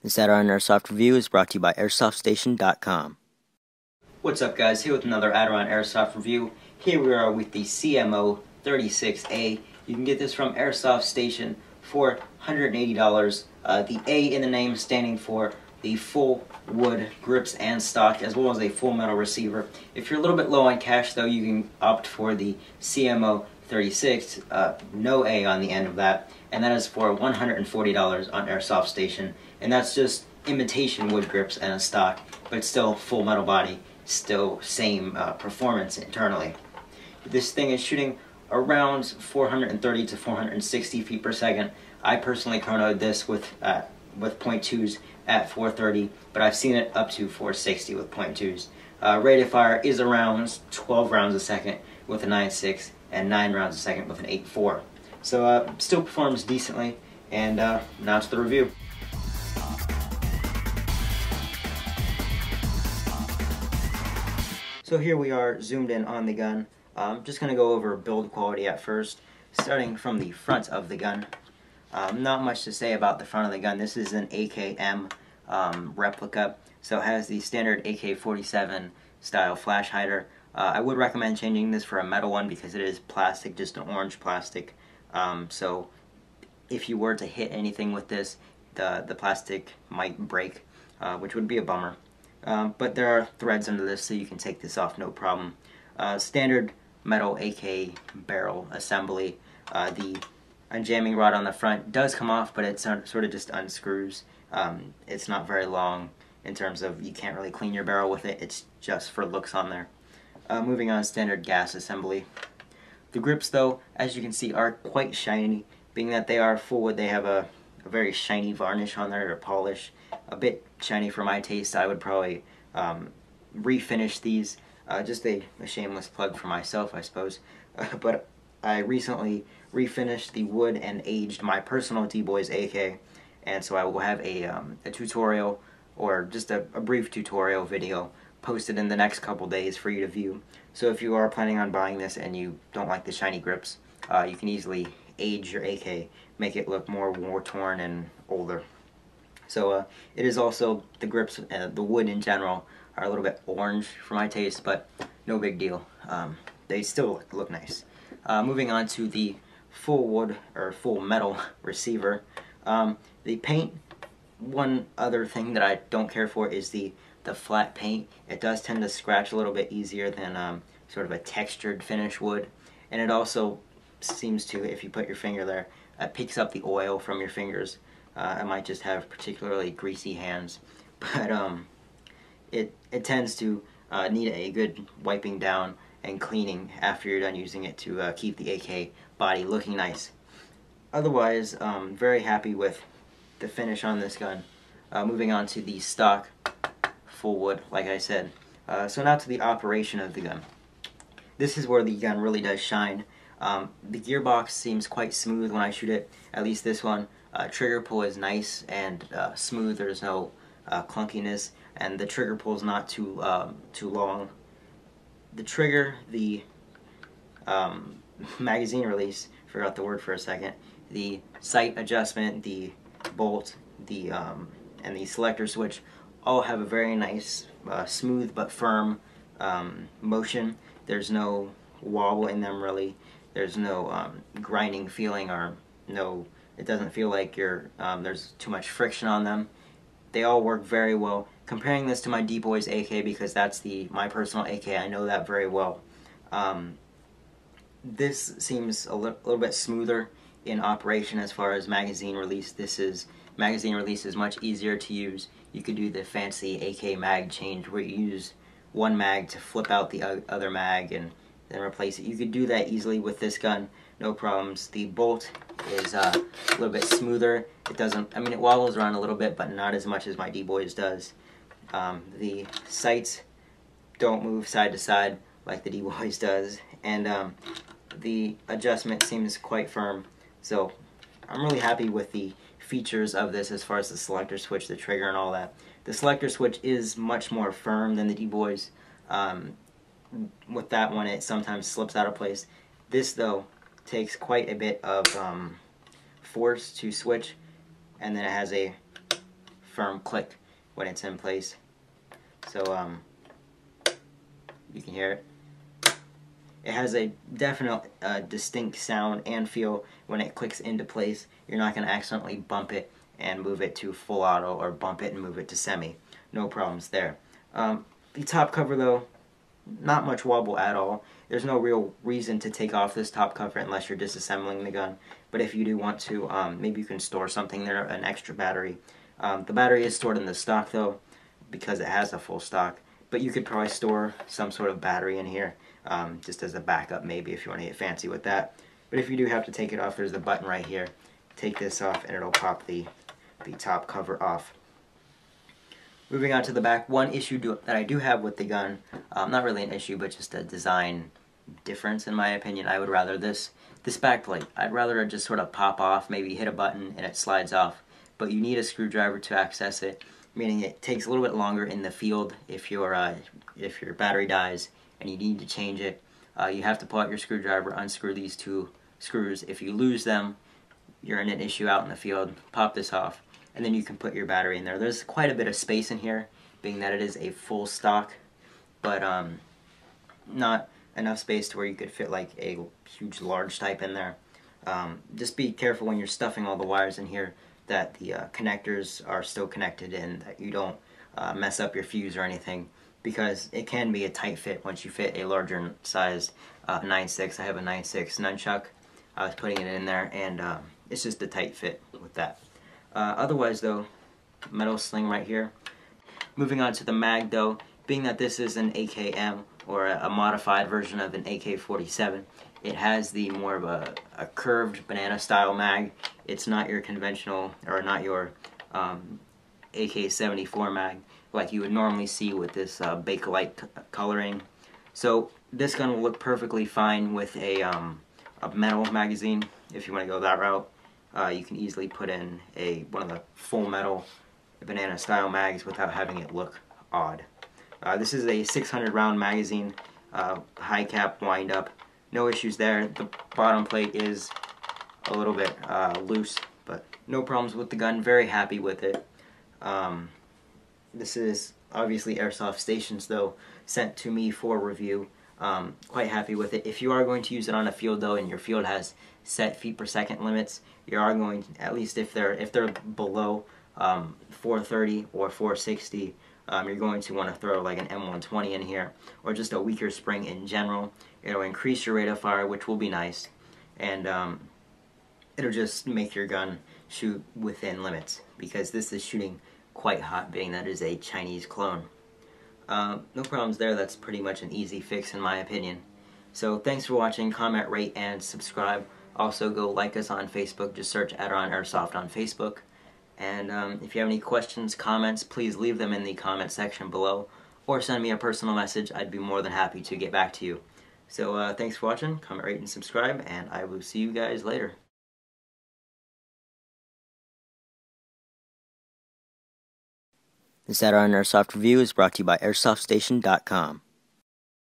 This aderonn airsoft review is brought to you by airsoftstation.com. What's up, guys? Here with another aderonn airsoft review. Here we are with the CYMA You can get this from Airsoft Station for $180. The A in the name standing for the full wood grips and stock, as well as a full metal receiver. If you're a little bit low on cash, though, you can opt for the CYMA no A on the end of that, and that is for $140 on Airsoft Station. And that's just imitation wood grips and a stock, but still full metal body, still same performance internally. This thing is shooting around 430 to 460 feet per second. I personally chronoed this with .2s at 430, but I've seen it up to 460 with .2s. Rate of fire is around 12 rounds a second with a 9.6 and 9 rounds a second with an 8.4. So still performs decently, and now to the review. So here we are zoomed in on the gun. I'm just going to go over build quality at first, starting from the front of the gun. Not much to say about the front of the gun. This is an AKM replica, so it has the standard AK-47 style flash hider. I would recommend changing this for a metal one because it is plastic, just an orange plastic. So if you were to hit anything with this, the plastic might break, which would be a bummer. But there are threads under this, so you can take this off no problem. Standard metal AK barrel assembly. The unjamming rod on the front does come off, but it sort of just unscrews. It's not very long in terms of you can't really clean your barrel with it. It's just for looks on there. Moving on, standard gas assembly. The grips, though, as you can see, are quite shiny. Being that they are full wood, they have a very shiny varnish on there, or polish. A bit shiny for my taste. I would probably refinish these. Just a shameless plug for myself, I suppose. But I recently refinished the wood and aged my personal D-Boys AK, and so I will have a tutorial, or just a brief tutorial video posted in the next couple days for you to view. So if you are planning on buying this and you don't like the shiny grips, you can easily age your AK, make it look more war-torn and older. So it is also, the grips, the wood in general, are a little bit orange for my taste, but no big deal. They still look nice. Moving on to the full wood, or full metal receiver. The paint, one other thing that I don't care for is the flat paint. It does tend to scratch a little bit easier than sort of a textured finish would. And it also seems to, if you put your finger there, it picks up the oil from your fingers. I might just have particularly greasy hands, but it tends to need a good wiping down and cleaning after you're done using it to keep the AK body looking nice. Otherwise, very happy with the finish on this gun. Moving on to the stock full wood, like I said. So now to the operation of the gun. This is where the gun really does shine. The gearbox seems quite smooth when I shoot it, at least this one. Trigger pull is nice and smooth. There's no clunkiness, and the trigger pull is not too long. The trigger, the magazine release, forgot the word for a second, the sight adjustment, the bolt, and the selector switch all have a very nice, smooth but firm motion. There's no wobble in them really. There's no grinding feeling, or no, it doesn't feel like there's too much friction on them. They all work very well. Comparing this to my D-Boys AK, because that's my personal AK, I know that very well. This seems a little bit smoother in operation as far as magazine release. Magazine release is much easier to use. You could do the fancy AK mag change where you use one mag to flip out the other mag and then replace it. You could do that easily with this gun, no problems. The bolt is a little bit smoother. It doesn't, I mean, it wobbles around a little bit, but not as much as my D-Boys does. The sights don't move side to side like the D-Boys does, and the adjustment seems quite firm. So I'm really happy with the features of this as far as the selector switch, the trigger, and all that. The selector switch is much more firm than the D-Boys. With that one, it sometimes slips out of place. This, though, takes quite a bit of force to switch, and then it has a firm click when it's in place. So you can hear it. It has a definite distinct sound and feel when it clicks into place. You're not going to accidentally bump it and move it to full auto, or bump it and move it to semi. No problems there. The top cover though, not much wobble at all. There's no real reason to take off this top cover unless you're disassembling the gun. But if you do want to, maybe you can store something there, an extra battery. The battery is stored in the stock though, because it has a full stock. But you could probably store some sort of battery in here, just as a backup maybe if you want to get fancy with that. But if you do have to take it off, there's the button right here. Take this off and it'll pop the top cover off. Moving on to the back, one issue that I do have with the gun, not really an issue, but just a design difference in my opinion. I would rather this back plate, I'd rather it just sort of pop off, maybe hit a button and it slides off. But you need a screwdriver to access it, meaning it takes a little bit longer in the field if your battery dies and you need to change it. You have to pull out your screwdriver, unscrew these two screws. If you lose them, you're in an issue out in the field. Pop this off, and then you can put your battery in there. There's quite a bit of space in here, being that it is a full stock, but not enough space to where you could fit like a huge large type in there. Just be careful when you're stuffing all the wires in here that the connectors are still connected and that you don't mess up your fuse or anything, because it can be a tight fit once you fit a larger size 9.6. I have a 9.6 nunchuck. I was putting it in there, and it's just a tight fit with that. Otherwise though, metal sling right here. Moving on to the mag though, being that this is an AKM, or a modified version of an AK-47, it has the more of a curved banana style mag. It's not your conventional, or not your AK-74 mag like you would normally see with this bakelite coloring. So this gun will look perfectly fine with a metal magazine. If you want to go that route, you can easily put in one of the full metal banana style mags without having it look odd. This is a 600 round magazine, high cap wind up, no issues there. The bottom plate is a little bit loose, but no problems with the gun. Very happy with it. This is obviously Airsoft Stations though, sent to me for review. Quite happy with it. If you are going to use it on a field though, and your field has set feet per second limits, you are going to, at least if they're below 430 or 460, you're going to want to throw like an M120 in here, or just a weaker spring in general. It'll increase your rate of fire, which will be nice, and it'll just make your gun shoot within limits, because this is shooting quite hot, being that it is a Chinese clone. No problems there. That's pretty much an easy fix in my opinion. So thanks for watching. Comment, rate, and subscribe. Also go like us on Facebook. Just search Aderonn Airsoft on Facebook. And if you have any questions, comments, please leave them in the comment section below, or send me a personal message. I'd be more than happy to get back to you. So thanks for watching. Comment, rate, and subscribe, and I will see you guys later. This Aderonn Airsoft review is brought to you by AirsoftStation.com.